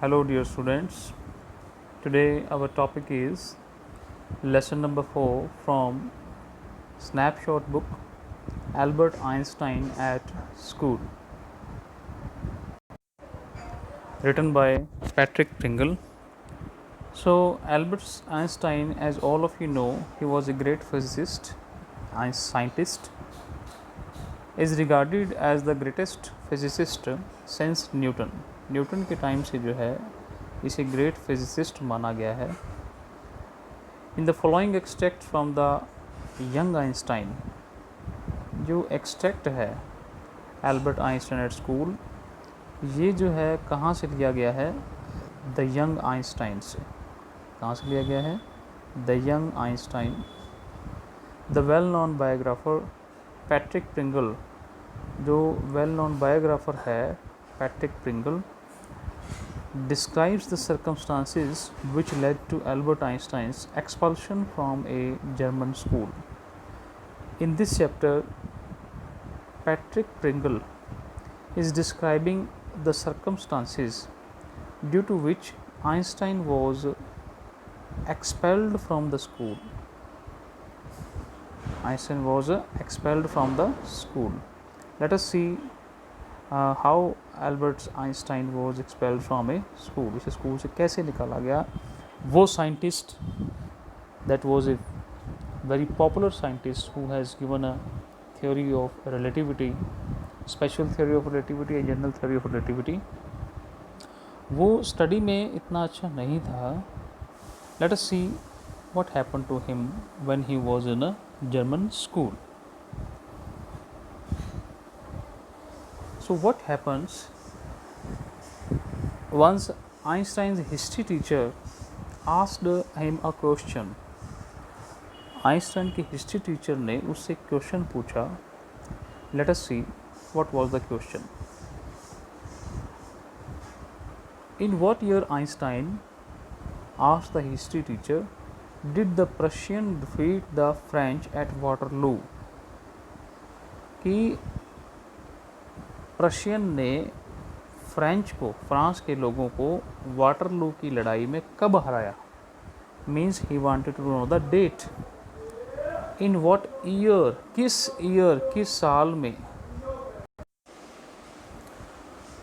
Hello, dear students. Today, our topic is lesson number 4 from Snapshot book Albert Einstein at School, written by Patrick Pringle. So, Albert Einstein, as all of you know, he was a great physicist and scientist, is regarded as the greatest physicist since Newton. Newton के time से जो है इसे great physicist माना गया है. In the following extract from the young Einstein, जो extract है एल्बर्ट आइंस्टाइन एट स्कूल, ये जो है कहाँ से लिया गया है? द यंग आइंस्टाइन से. कहाँ से लिया गया है? The young Einstein. The well known biographer Patrick Pringle, जो वेल नोन बायोग्राफर है Patrick Pringle, describes the circumstances which led to Albert Einstein's expulsion from a German school. In this chapter, Patrick Pringle is describing the circumstances due to which Einstein was expelled from the school. Einstein was expelled from the school. Let us see how Albert Einstein was expelled from a school. इस school से कैसे निकाला गया? वो scientist that was a very popular scientist who has given a theory of relativity, special theory of relativity and general theory of relativity, वो study में इतना अच्छा नहीं था. Let us see what happened to him when he was in a German school. So what happens once Einstein's history teacher asked him a question? Einstein के history teacher ने उससे question पूछा. Let us see what was the question. In what year, Einstein asked the history teacher, did the Prussian defeat the French at Waterloo? कि Prussian ने France के लोगों को Waterloo की लड़ाई में कब हराया? Means he wanted to know the date. In what year, किस साल में?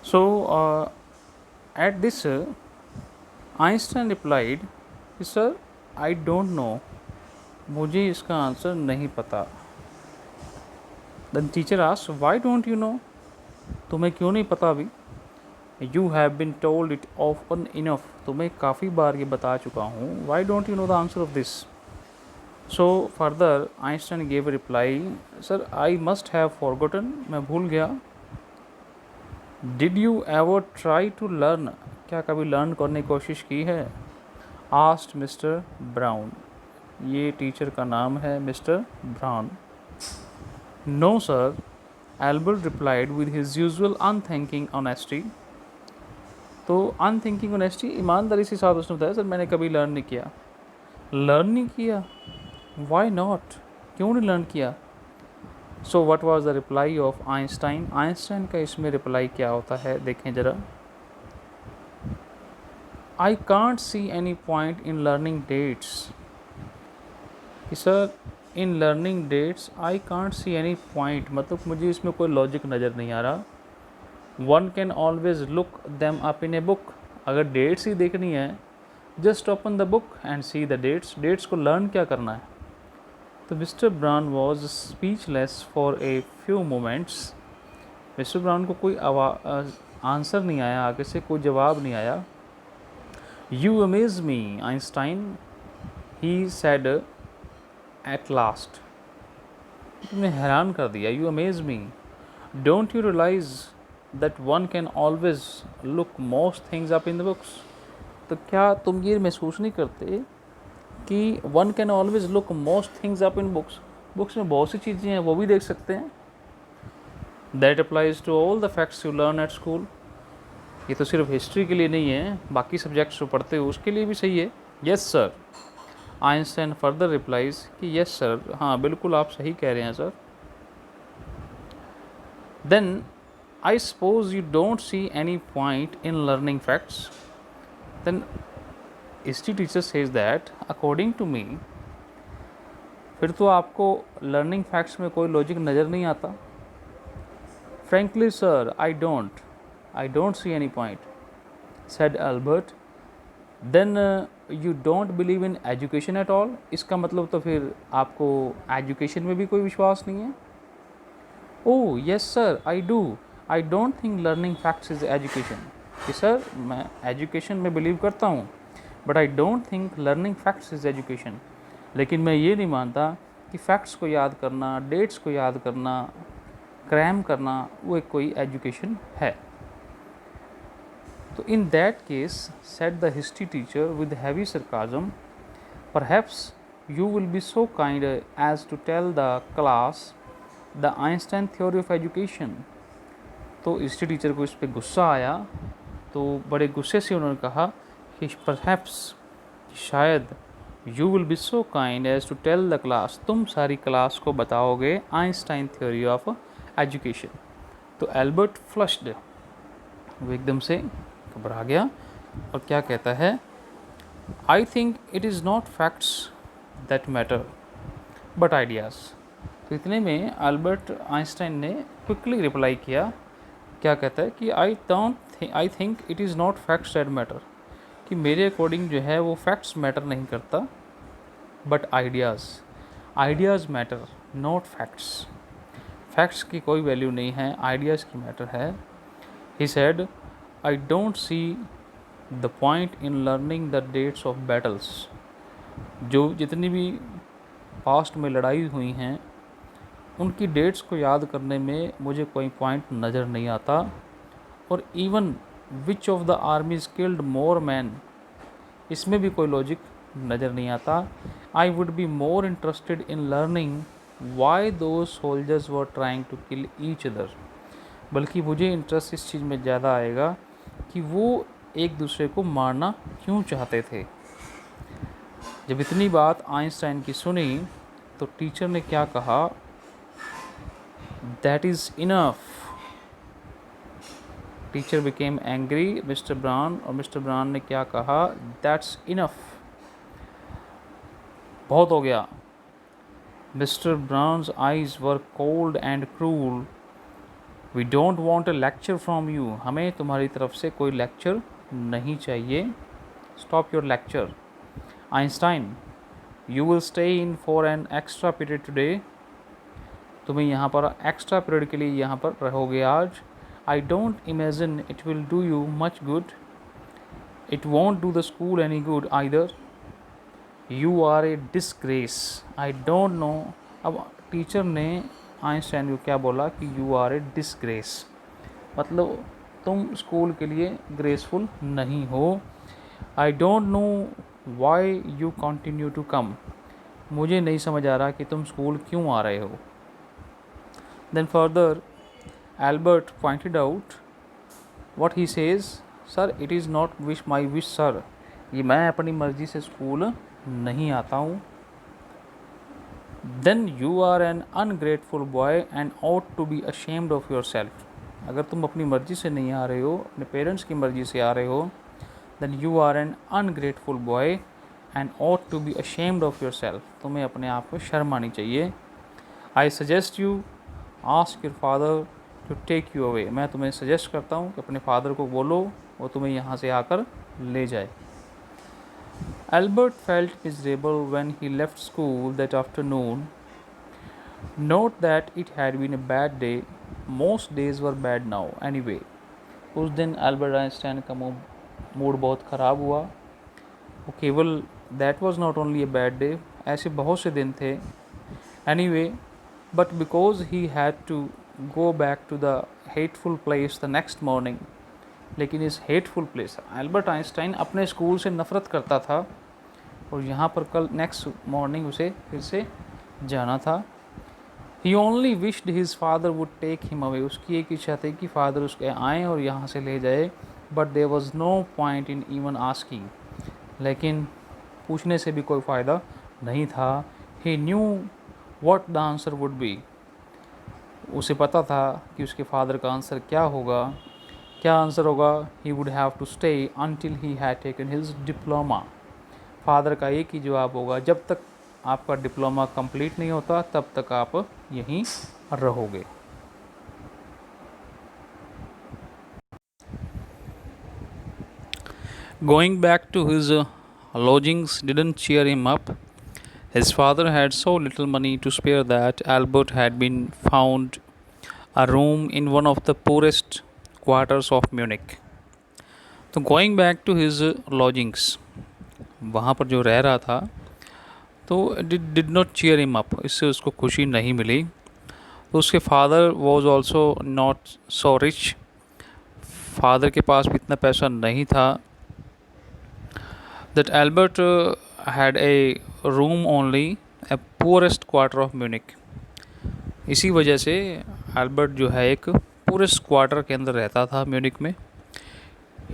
So at this Einstein replied, sir I don't know, मुझे इसका आंसर नहीं पता. The teacher asked, why don't you know? तुम्हें क्यों नहीं पता अभी? You have been told it often enough, तुम्हें काफ़ी बार ये बता चुका हूँ. Why don't you know the answer of this? So further Einstein gave reply, sir I must have forgotten, मैं भूल गया. Did you ever try to learn, क्या कभी लर्न करने की कोशिश की है? आस्क्ड मिस्टर ब्राउन, ये टीचर का नाम है Mister Brown. No sir, Albert replied with his usual unthinking honesty. तो unthinking honesty, ईमानदारी के साथ उसने बताया, सर मैंने कभी लर्न नहीं किया. लर्न नहीं किया? Why not? क्यों नहीं लर्न किया? So what was the reply of Einstein? Einstein का इसमें रिप्लाई क्या होता है, देखें ज़रा. I can't see any point in learning dates. कि sir in learning dates I can't see any point, मतलब मुझे इसमें कोई लॉजिक नज़र नहीं आ रहा. One can always look them up in a book, अगर डेट्स ही देखनी है just open the book and see the dates को लर्न क्या करना है? तो Mister Brown was speechless for a few moments. Mister Brown को कोई आंसर नहीं आया, आगे से कोई जवाब नहीं आया. You amaze me Einstein, he said at last, तुमने हैरान कर दिया. You amaze me, don't you realize that one can always look most things up in the books? तो क्या तुम ये महसूस नहीं करते कि one can always look most things up in books? Books में बहुत सी चीज़ें हैं, वो भी देख सकते हैं. That applies to all the facts you learn at school. ये तो सिर्फ हिस्ट्री के लिए नहीं है, बाकी सब्जेक्ट्स जो पढ़ते हो उसके लिए भी सही है. Yes sir. Einstein further replies कि यस सर, हाँ बिल्कुल आप सही कह रहे हैं sir. Then I suppose you don't see any point in learning facts. Then history teacher says that according to me, फिर तो आपको लर्निंग फैक्ट्स में कोई लॉजिक नज़र नहीं आता। Frankly sir I don't see any point, said Albert. Then you don't believe in education at all, इसका मतलब तो फिर आपको एजुकेशन में भी कोई विश्वास नहीं है। Oh yes sir I don't think learning facts is education, कि सर मैं एजुकेशन में बिलीव करता हूँ but I don't think learning facts is education, लेकिन मैं ये नहीं मानता कि फैक्ट्स को याद करना, डेट्स को याद करना, क्रैम करना वो एक कोई एजुकेशन है। तो in that case, said the history teacher with heavy sarcasm, perhaps you will be so kind as to tell the class the Einstein theory of education. तो हिस्ट्री टीचर को इस पर गुस्सा आया, तो बड़े गुस्से से उन्होंने कहा कि परहैप्स, शायद, you will be so kind as to tell the class, तुम सारी क्लास को बताओगे आइंस्टाइन थ्योरी ऑफ एजुकेशन। तो एल्बर्ट फ्लश्ड, वो एकदम से घबरा गया और क्या कहता है, I think it is not facts that matter but ideas. तो इतने में अल्बर्ट आइंस्टाइन ने क्विकली रिप्लाई किया, क्या कहता है कि I think it is not facts that matter, कि मेरे अकॉर्डिंग जो है वो फैक्ट्स मैटर नहीं करता but ideas matter not facts. Facts की कोई वैल्यू नहीं है, आइडियाज़ की मैटर है। He said I don't see the point in learning the dates of battles. जो जितनी भी पास्ट में लड़ाई हुई हैं उनकी डेट्स को याद करने में मुझे कोई पॉइंट नज़र नहीं आता, और even which of the armies killed more man, इसमें भी कोई लॉजिक नज़र नहीं आता। I would be more interested in learning why two soldiers were trying to kill each other, बल्कि मुझे इंटरेस्ट इस चीज़ में ज़्यादा आएगा कि वो एक दूसरे को मारना क्यों चाहते थे। जब इतनी बात आइंस्टाइन की सुनी तो टीचर ने क्या कहा, that is enough. Teacher became angry Mister Brown, और मिस्टर ब्राउन ने क्या कहा, दैट्स इनफ, बहुत हो गया। Mister Brown's eyes were cold and cruel, we don't want a lecture from you, हमें तुम्हारी तरफ से कोई लेक्चर नहीं चाहिए, stop your lecture. Einstein, you will stay in for an extra period today, तुम्हें यहाँ पर एक्स्ट्रा पीरियड के लिए यहाँ पर रहोगे आज। I don't imagine it will do you much good, it won't do the school any good either, you are a disgrace. I don't know, अब टीचर ने आइंस्टाइन को क्या बोला कि यू आर ए डिसग्रेस, मतलब तुम स्कूल के लिए ग्रेसफुल नहीं हो। I don't know why you continue to come, मुझे नहीं समझ आ रहा कि तुम स्कूल क्यों आ रहे हो। Then further Albert pointed out what he says, sir it is not wish my wish sir, ये मैं अपनी मर्ज़ी से स्कूल नहीं आता हूँ। Then you are an ungrateful boy and ought to be ashamed of yourself, अगर तुम अपनी मर्ज़ी से नहीं आ रहे हो, अपने पेरेंट्स की मर्ज़ी से आ रहे हो, then you are an ungrateful boy and ought to be ashamed of yourself, तुम्हें अपने आप को शर्म आनी चाहिए। I suggest you ask your father to take you away, मैं तुम्हें सजेस्ट करता हूँ कि अपने फादर को बोलो वो तुम्हें यहाँ से आकर ले जाए। Albert felt miserable when he left school that afternoon. Note that it had been a bad day. Most days were bad now anyway. उस दिन एल्बर्ट आइंस्टाइन का मूड बहुत ख़राब हुआ। वो केवल that was not only a bad day, ऐसे बहुत से दिन थे। Anyway, but because he had to go back to the hateful place the next morning, लेकिन इस हेटफुल प्लेस, एल्बर्ट आइंस्टाइन अपने स्कूल से नफ़रत करता था और यहाँ पर कल नेक्स्ट मॉर्निंग उसे फिर से जाना था। He only wished his father would take him away, उसकी एक इच्छा थी कि फादर उसके आएँ और यहाँ से ले जाए, but there was no point in even asking, लेकिन पूछने से भी कोई फ़ायदा नहीं था। He knew what the answer would be, उसे पता था कि उसके फादर का आंसर क्या होगा। क्या आंसर होगा? He would have to stay until he had taken his diploma. Father का एक ही जवाब होगा, जब तक आपका डिप्लोमा कंप्लीट नहीं होता तब तक आप यहीं रहोगे। Going back to his lodgings didn't cheer him up. His father had so little money to spare that Albert had been found a room in one of the poorest quarters of Munich. तो going back to his lodgings, वहाँ पर जो रह रहा था तो did not cheer him up, इससे उसको खुशी नहीं मिली। तो उसके father was also not so rich, father के पास भी इतना पैसा नहीं था। That Albert had a room only a poorest quarter of Munich. इसी वजह से एल्बर्ट जो है एक पुअरेस्ट क्वार्टर के अंदर रहता था म्यूनिक में।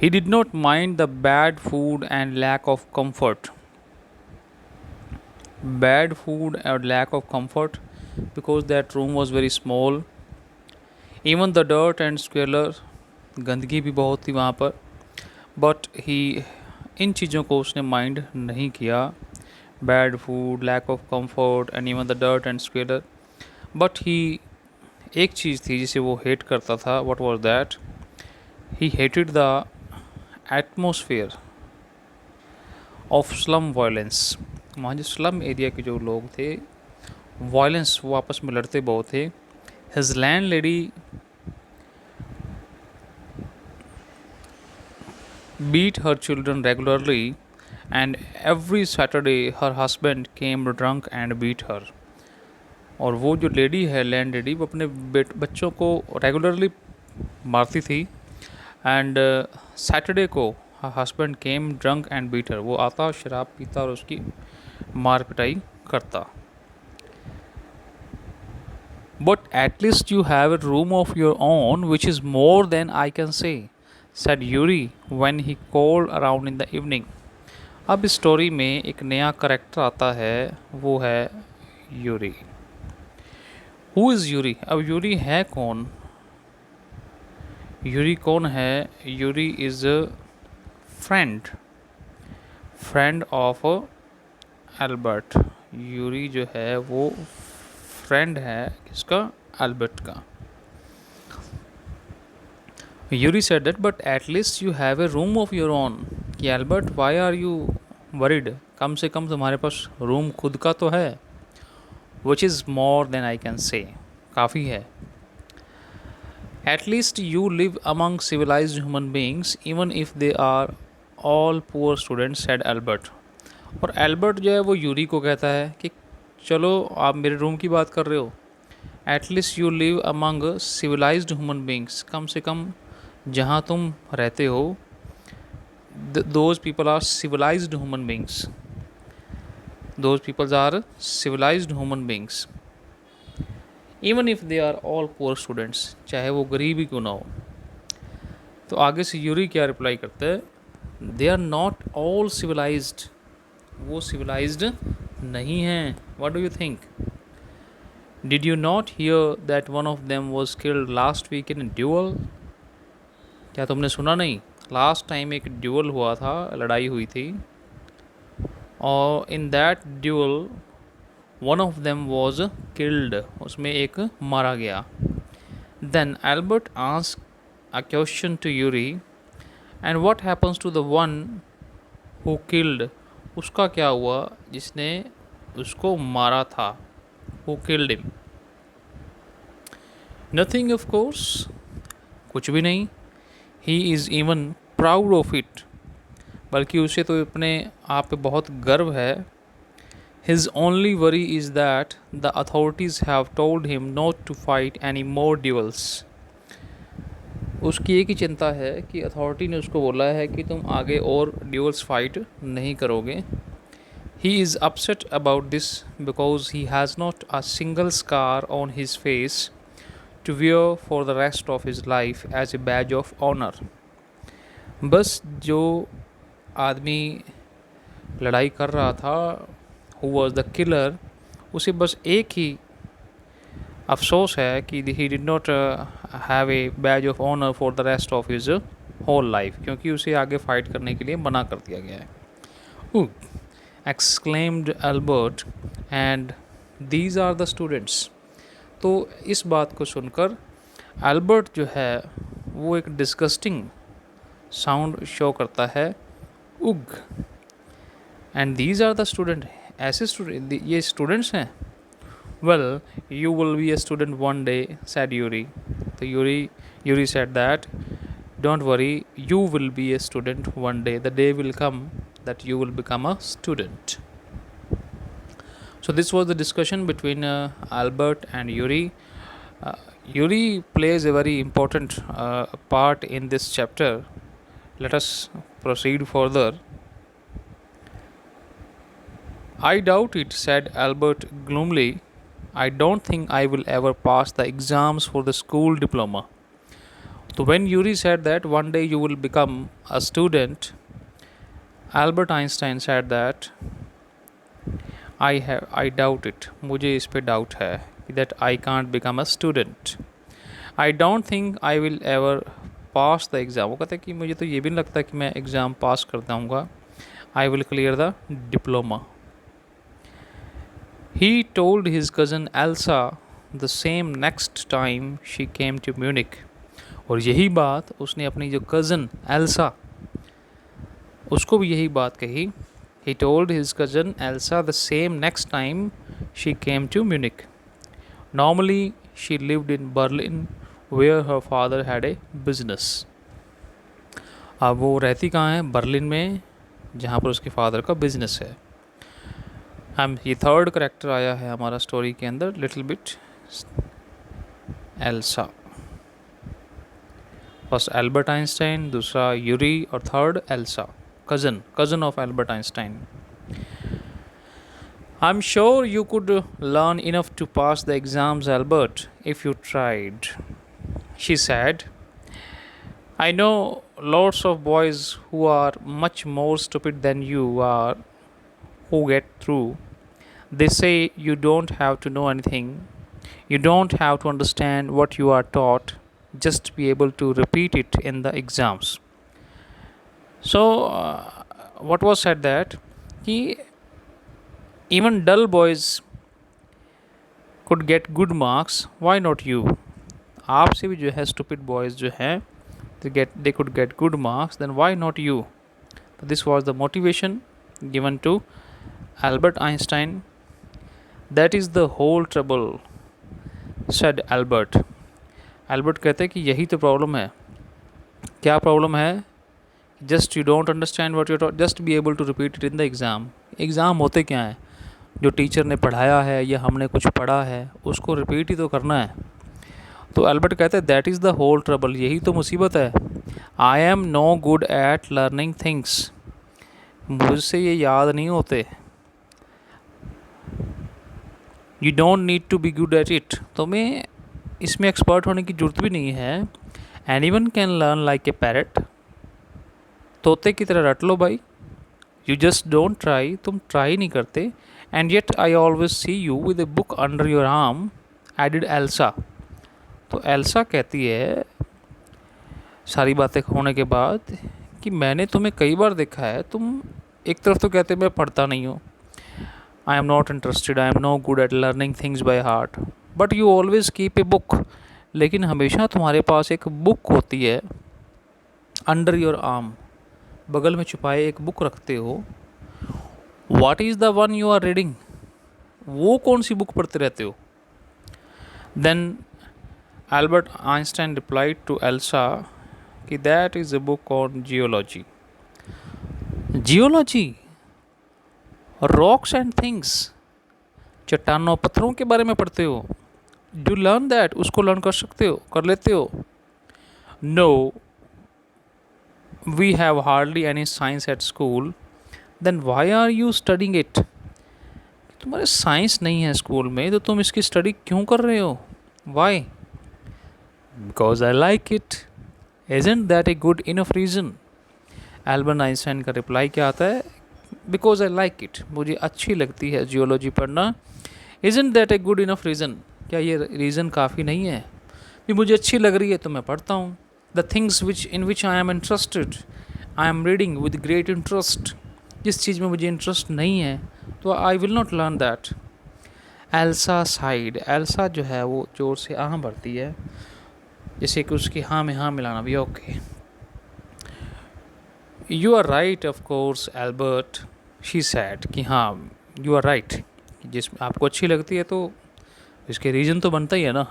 He did not mind the bad food and lack of comfort, bad food and lack of comfort because that room was very small. Even the dirt and squalor, गंदगी भी बहुत थी वहाँ पर, बट ही इन चीज़ों को उसने माइंड नहीं किया। Bad food, lack of comfort and even the dirt and squalor, but he एक चीज़ थी जिसे वो हेट करता था। What was that? He hated the atmosphere of slum violence. वहाँ जो स्लम एरिया के जो लोग थे, वायलेंस, वो आपस में लड़ते बहुत थे। His land lady beat her children regularly, and every Saturday her husband came drunk and beat her. और वो जो लेडी है, लैंड लेडी, वो अपने बच्चों को रेगुलरली मारती थी। एंड सैटरडे को husband came drunk and beat her, वो आता शराब पीता और उसकी मार पिटाई करता। But at least you have a room of your own which is more than I can say, said Yuri when he called around in the evening. अब इस स्टोरी में एक नया करेक्टर आता है, वो है यूरी। Who is Yuri? अब यूरी है कौन? यूरी कौन है? Yuri is friend, friend of Albert. Yuri जो है वो फ्रेंड है किसका? एल्बर्ट का। Yuri said that, but at least you have a room of your own. कि Albert, why are you worried? कम से कम तुम्हारे पास रूम खुद का तो है। Which is more than I can say. काफ़ी है। At least you live among civilized human beings, even if they are all poor students, said Albert. और एल्बर्ट जो है वो यूरी को कहता है कि चलो, आप मेरे रूम की बात कर रहे हो। At least you live among civilized human beings. कम से कम जहाँ तुम रहते हो, those people are civilized human beings. Those people are civilized human beings. Even if they are all poor students, चाहे वो गरीब ही क्यों ना हो। तो आगे से यूरी क्या रिप्लाई करता है? They are not all civilized. वो civilized नहीं हैं। What do you think? Did you not hear that one of them was killed last week in a duel? क्या तुमने सुना नहीं? लास्ट टाइम एक ड्यूअल हुआ था, लड़ाई हुई थी, और in that duel one of them was killed, उसमें एक मारा गया। Then Albert asked a question to Yuri, and what happens to the one who killed? उसका क्या हुआ जिसने उसको मारा था? Who killed him? Nothing of course, कुछ भी नहीं। He is even proud of it, बल्कि उसे तो अपने आप पे बहुत गर्व है। His only worry is that the authorities have told him not to fight any more duels. उसकी एक ही चिंता है कि अथॉरिटी ने उसको बोला है कि तुम आगे और ड्यूअल्स फाइट नहीं करोगे। He is upset about this because he has not a single scar on his face to wear for the rest of his life as a badge of honor. बस जो आदमी लड़ाई कर रहा था, who was the killer, उसे बस एक ही अफसोस है कि he did not have a badge of honour for the rest of his whole life, क्योंकि उसे आगे फाइट करने के लिए मना कर दिया गया है। Exclaimed Albert, and these are the students. तो इस बात को सुनकर एल्बर्ट जो है वो एक डिस्गस्टिंग साउंड शो करता है, उग। And these are the student, ऐसे स्टूडेंट, ये स्टूडेंट्स हैं। Well you will be a student one day, said Yuri. तो Yuri said that don't worry, you will be a student one day, the day will come that you will become a student. So this was the discussion between Albert and Yuri. Yuri plays a very important part in this chapter. Let us proceed further. I doubt it, said Albert gloomily. I don't think I will ever pass the exams for the school diploma. So when Yuri said that one day you will become a student, Albert Einstein said that I doubt it, मुझे इस पे doubt है, that I can't become a student. I don't think I will ever pass the exam. वो कहता है कि मुझे तो ये भी नहीं लगता कि मैं एग्ज़ाम पास कर जाऊँगा. I will clear the diploma. He told his cousin Elsa the same next time she came to Munich. और यही बात उसने अपनी जो कज़न एल्सा, उसको भी यही बात कही. He told his cousin Elsa the same next time she came to Munich. Normally she lived in Berlin where her father had a business. अब वो रहती कहाँ है? बर्लिन में, जहाँ पर उसके फादर का बिजनेस है. ये थर्ड करेक्टर आया है हमारा स्टोरी के अंदर, little bit Elsa. First Albert Einstein, दूसरा यूरी और third Elsa, cousin of Albert Einstein. I'm sure you could learn enough to pass the exams, Albert, if you tried, she said. I know lots of boys who are much more stupid than you are who get through. They say you don't have to know anything. You don't have to understand what you are taught. Just be able to repeat it in the exams. So what was said that कि even dull boys could get good marks, why not you? आपसे भी जो है stupid boys जो हैं they could get good marks, then why not you? So this was the motivation given to Albert Einstein. That is the whole trouble, said Albert. Albert कहते हैं कि यही तो प्रॉब्लम है. क्या प्रॉब्लम है? Just you don't understand what you taught, just be able to repeat it in the exam. Exam होते क्या हैं? जो टीचर ने पढ़ाया है या हमने कुछ पढ़ा है उसको रिपीट ही तो करना है. तो एल्बर्ट कहते हैं that is the whole trouble, यही तो मुसीबत है. I am no good at learning things, मुझसे ये याद नहीं होते. You don't need to be good at it, तुम्हें इसमें एक्सपर्ट होने की ज़रूरत भी नहीं है. Anyone can learn like a parrot, तोते की तरह रट लो भाई. यू जस्ट डोंट ट्राई, तुम ट्राई नहीं करते. And yet I always see you with a book under your arm, added Elsa. तो एल्सा कहती है सारी बातें होने के बाद कि मैंने तुम्हें कई बार देखा है, तुम एक तरफ तो कहते मैं पढ़ता नहीं हूँ, I am not interested, I am no good at learning things by heart, but you always keep a book, लेकिन हमेशा तुम्हारे पास एक बुक होती है. अंडर योर आर्म, बगल में छुपाए एक बुक रखते हो. What is the one you are reading, वो कौन सी बुक पढ़ते रहते हो? Then Albert Einstein replied to Elsa कि that is a book on geology. Geology, rocks and things, चट्टानों पत्थरों के बारे में पढ़ते हो. डू लर्न दैट, उसको लर्न कर सकते हो, कर लेते हो? No, we have hardly any science at school. Then why are you studying it? तुम्हारे साइंस नहीं है स्कूल में तो तुम इसकी स्टडी क्यों कर रहे हो? Why? Because I like it. Isn't that a good enough reason? Albert Einstein का रिप्लाई क्या आता है? Because I like it. मुझे अच्छी लगती है जियोलॉजी पढ़ना. Isn't that a good enough reason? क्या ये रीज़न काफ़ी नहीं है? भी मुझे अच्छी लग रही है तो मैं पढ़ता हूँ। The things which in which I am interested, I am reading with great interest. जिस चीज़ में मुझे इंटरेस्ट नहीं है तो I will not learn that. Elsa side, Elsa जो है वो ज़ोर से आह भरती है, जैसे कि उसकी हाँ में हाँ मिलाना भी okay. You are right of course Albert, she said, कि हाँ यू आर राइट, जिस आपको अच्छी लगती है तो इसके रीज़न तो बनता ही है ना।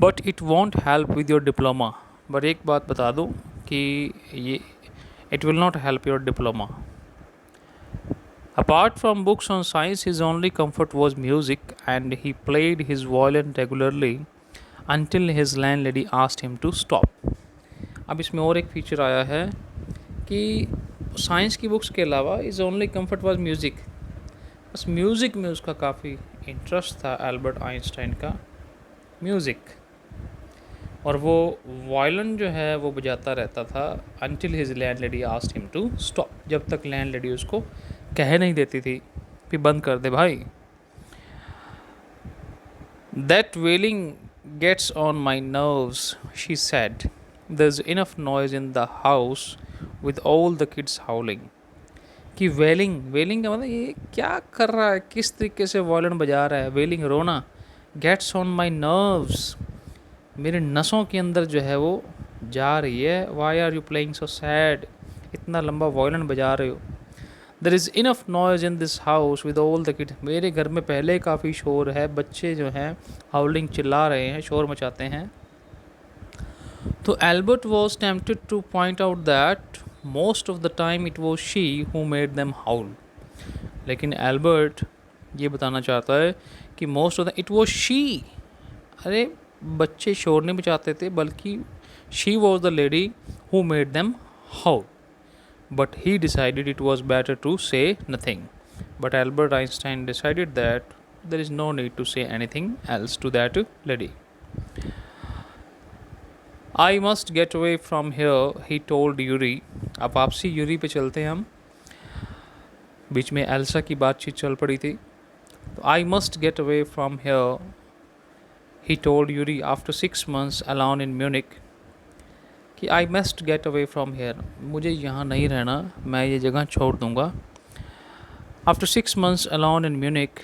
But it won't help with your diploma, but एक बात बता दूँ कि ये it will not help your diploma. Apart from books on science, his only comfort was music, and he played his violin regularly until his landlady asked him to stop. अब इसमें और एक फीचर आया है कि साइंस की books के अलावा is only comfort was music. बस म्यूज़िक में उसका काफ़ी इंटरेस्ट था एल्बर्ट आइंस्टाइन का, म्यूज़िक, और वो वायलिन जो है वो बजाता रहता था until his landlady asked him to stop, जब तक लैंडलेडी उसको कह नहीं देती थी कि बंद कर दे भाई। That wailing gets on my nerves, she said, there is enough noise in the house with all the kids howling. कि वेलिंग, वेलिंग का मतलब ये क्या कर रहा है, किस तरीके से वायलिन बजा रहा है, वेलिंग रोना, गेट्स ऑन माई नर्व्स, मेरे नसों के अंदर जो है वो जा रही है। Why are you playing so sad, इतना लंबा वायलिन बजा रहे हो। There is enough noise in this house with all the kid, मेरे घर में पहले काफ़ी शोर है, बच्चे जो हैं हाउलिंग चिल्ला रहे हैं, शोर मचाते हैं। तो Albert was tempted to point out that most of the time it was she who made them howl, लेकिन एल्बर्ट ये बताना चाहता है कि most of the it was she, अरे बच्चे शोर नहीं मचाते थे, बल्कि she was the lady who made them howl. But he decided it was better to say nothing. But Albert Einstein decided that there is no need to say anything else to that lady. I must get away from here, he told Yuri. अब वापसी Yuri पे चलते हैं हम, बीच में Elsa की बातचीत चल पड़ी थी। I must get away from here, he told Yuri after 6 months alone in Munich. कि I must get away from here, मुझे यहाँ नहीं रहना, मैं ये जगह छोड़ दूँगा। After 6 months alone in Munich,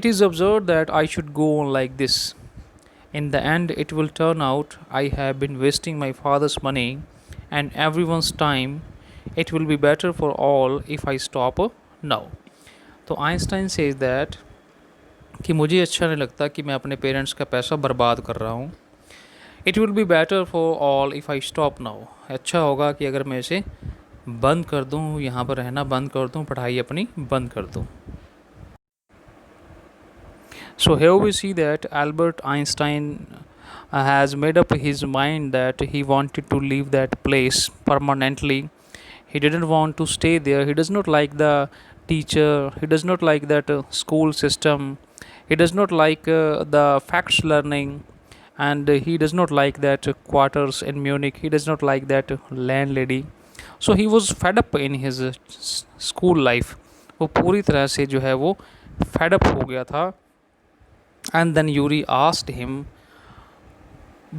it is absurd that I should go on like this. In the end, it will turn out I have been wasting my father's money and everyone's time. It will be better for all if I stop now. तो Einstein says that कि मुझे अच्छा नहीं लगता कि मैं अपने parents का पैसा बर्बाद कर रहा हूँ। It will be better for all if I stop now, अच्छा होगा कि अगर मैं इसे बंद कर दूँ, यहाँ पर रहना बंद कर दूँ, पढ़ाई अपनी बंद कर दूँ। सो here we see that Albert Einstein has made up his mind that he wanted to leave that place permanently. He didn't want to stay there. He does not like the teacher. He does not like that school system. He does not like the facts learning, and he does not like that quarters in Munich. He does not like that landlady. So he was fed up in his school life. वो पूरी तरह से जो है वो fed up हो गया था। And then Yuri asked him,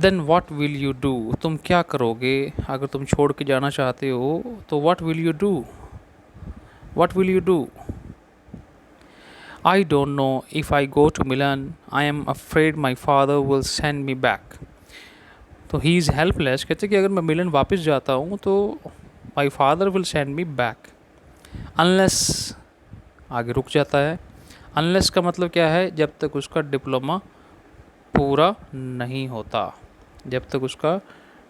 then what will you do, तुम क्या करोगे अगर तुम छोड़ के जाना चाहते हो तो what will you do, what will you do? I don't know. If I go to Milan, I am afraid my father will send me back. तो ही इज़ हेल्पलेस, कहते कि अगर मैं मिलन वापस जाता हूँ तो my father will send me back unless, आगे रुक जाता है। अनलेस का मतलब क्या है, जब तक उसका डिप्लोमा पूरा नहीं होता, जब तक उसका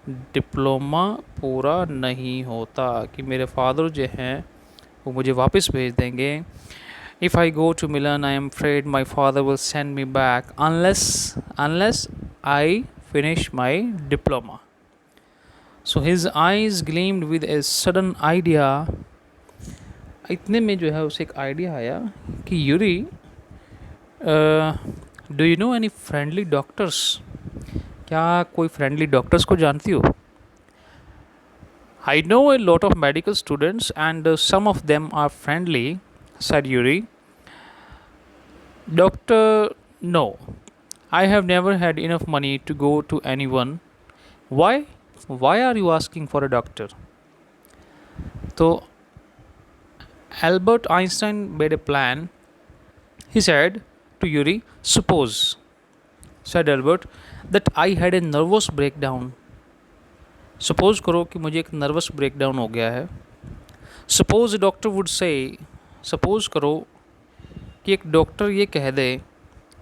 डिप्लोमा पूरा नहीं होता, कि मेरे फादर जो हैं वो मुझे वापस भेज देंगे। If I go to Milan, I am afraid my father will send me back unless I finish my diploma. So his eyes gleamed with a sudden idea. इतने में जो है उसे एक आइडिया आया कि Yuri, do you know any friendly doctors, क्या कोई फ्रेंडली डॉक्टर्स को जानती हो? I know a lot of medical students and some of them are friendly, said Yuri. Doctor, no, I have never had enough money to go to anyone. Why? Why are you asking for a doctor? So Albert Einstein made a plan. He said to Yuri, suppose, said Albert, that I had a nervous breakdown. Suppose करो कि मुझे एक nervous breakdown हो गया है. Suppose doctor would say, suppose करो कि एक डॉक्टर ये कह दे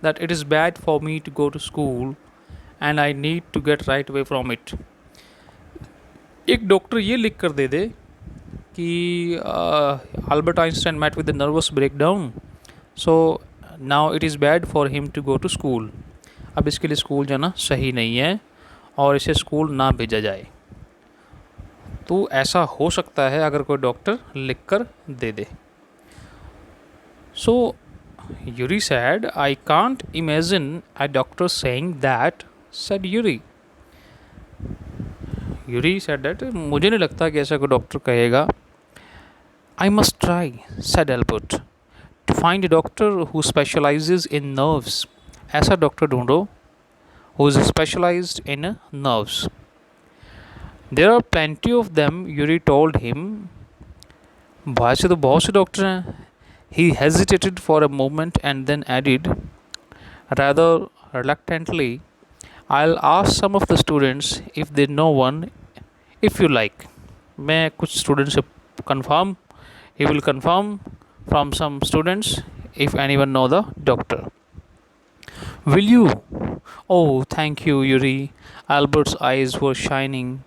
that it is bad for me to go to school and I need to get right away from it. एक डॉक्टर ये लिख कर दे दे कि Albert Einstein met with the nervous breakdown, so now it is bad for him to go to school. अब इसके लिए स्कूल जाना सही नहीं है और इसे स्कूल ना भेजा जाए. तो ऐसा हो सकता है अगर कोई डॉक्टर लिख कर दे दे. So Yuri said, I can't imagine a doctor saying that, said Yuri. Yuri said that, मुझे नहीं लगता कि ऐसा कोई डॉक्टर कहेगा. I must try, said Albert, to find a doctor who specialises in nerves. ऐसा डॉक्टर ढूंढो who is specialised in nerves. There are plenty of them, Yuri told him. वैसे तो बहुत से डॉक्टर हैं. He hesitated for a moment and then added, rather reluctantly, I'll ask some of the students if they know one, if you like. मैं कुछ students से confirm, he will confirm from some students if anyone know the doctor. Will you? Oh, thank you, Yuri. Albert's eyes were shining.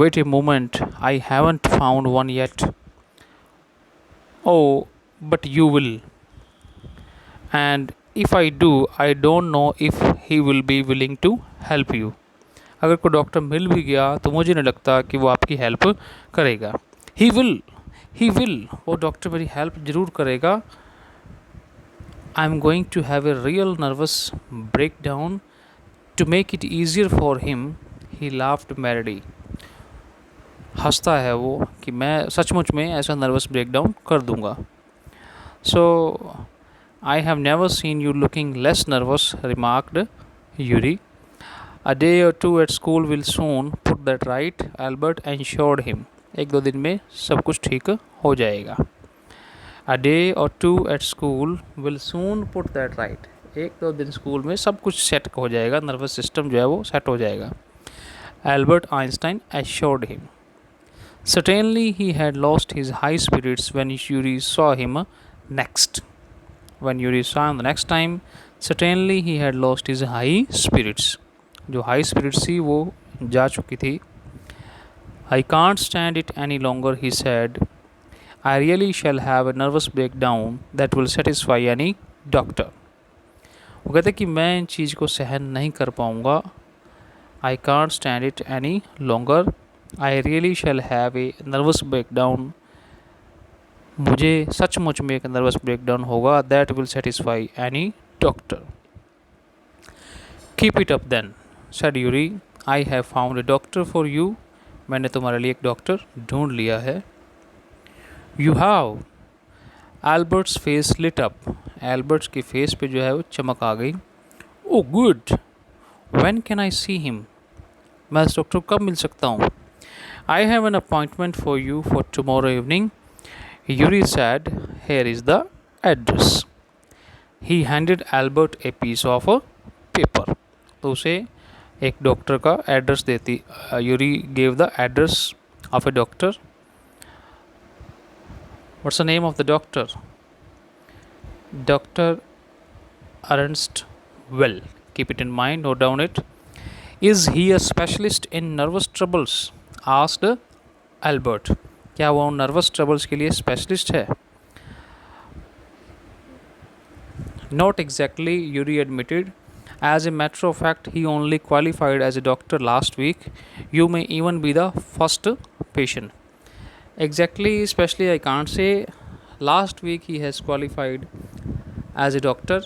Wait a moment, I haven't found one yet. Oh, but you will. And if I do, I don't know if he will be willing to help you. अगर कोई doctor मिल भी गया तो मुझे नहीं लगता कि वो आपकी हेल्प करेगा. He will, वो डॉक्टर मेरी हेल्प ज़रूर करेगा. I am going to have a real nervous breakdown to make it easier for him. He laughed merrily. हंसता है वो कि मैं सचमुच में ऐसा नर्वस ब्रेकडाउन कर दूंगा. So I have never seen you looking less nervous, remarked Yuri. A day or two at school will soon put that right, Albert ensured him. एक दो दिन में सब कुछ ठीक हो जाएगा. A day or two at school will soon put that right. एक दो दिन स्कूल में सब कुछ सेट हो जाएगा, नर्वस सिस्टम जो है वो सेट हो जाएगा. Albert Einstein assured him. Certainly he had lost his high spirits when Yuri saw him next. When Yuri saw him the next time, certainly he had lost his high spirits. जो high spirits थी वो जा चुकी थी. I can't stand it any longer, he said. I really shall have a nervous breakdown that will satisfy any doctor. वो कहते कि मैं इन चीज़ को सहन नहीं कर पाऊँगा. I can't stand it any longer. I really shall have a nervous breakdown. मुझे सचमुच में एक नर्वस ब्रेकडाउन होगा. That will satisfy any doctor. Keep it up then, said Yuri. I have found a doctor for you. मैंने तुम्हारे लिए एक doctor ढूंढ लिया है. You have. Albert's face lit up. Albert's के फेस पे जो है वो चमक आ गई. Oh good. When can I see him? मैं इस डॉक्टर को कब मिल सकता हूँ? I have an appointment for you for tomorrow evening. Yuri said, here is the address. He handed Albert a piece of a paper. तो उसे एक doctor का एड्रेस देती. Yuri gave the address of a doctor. What's the name of the doctor? Dr. Ernst Well. Keep it in mind, note down it. Is he a specialist in nervous troubles? Asked Albert. क्या वो nervous troubles के लिए specialist है? Not exactly, Yuri admitted. As a matter of fact, he only qualified as a doctor last week. You may even be the first patient. Exactly, especially I can't say. Last week he has qualified as a doctor.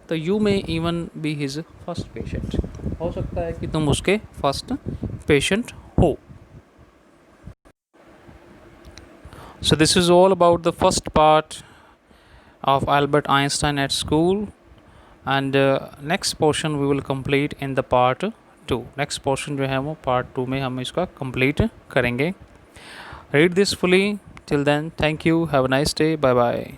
तो you may even be his first patient. हो सकता है कि तुम उसके first patient हो. So this is all about the first part of Albert Einstein at school. And next portion we will complete in the part 2। Next portion जो है वो पार्ट 2 में हम इसका कंप्लीट करेंगे। Read this fully. Till then, thank you, have a nice day, bye bye.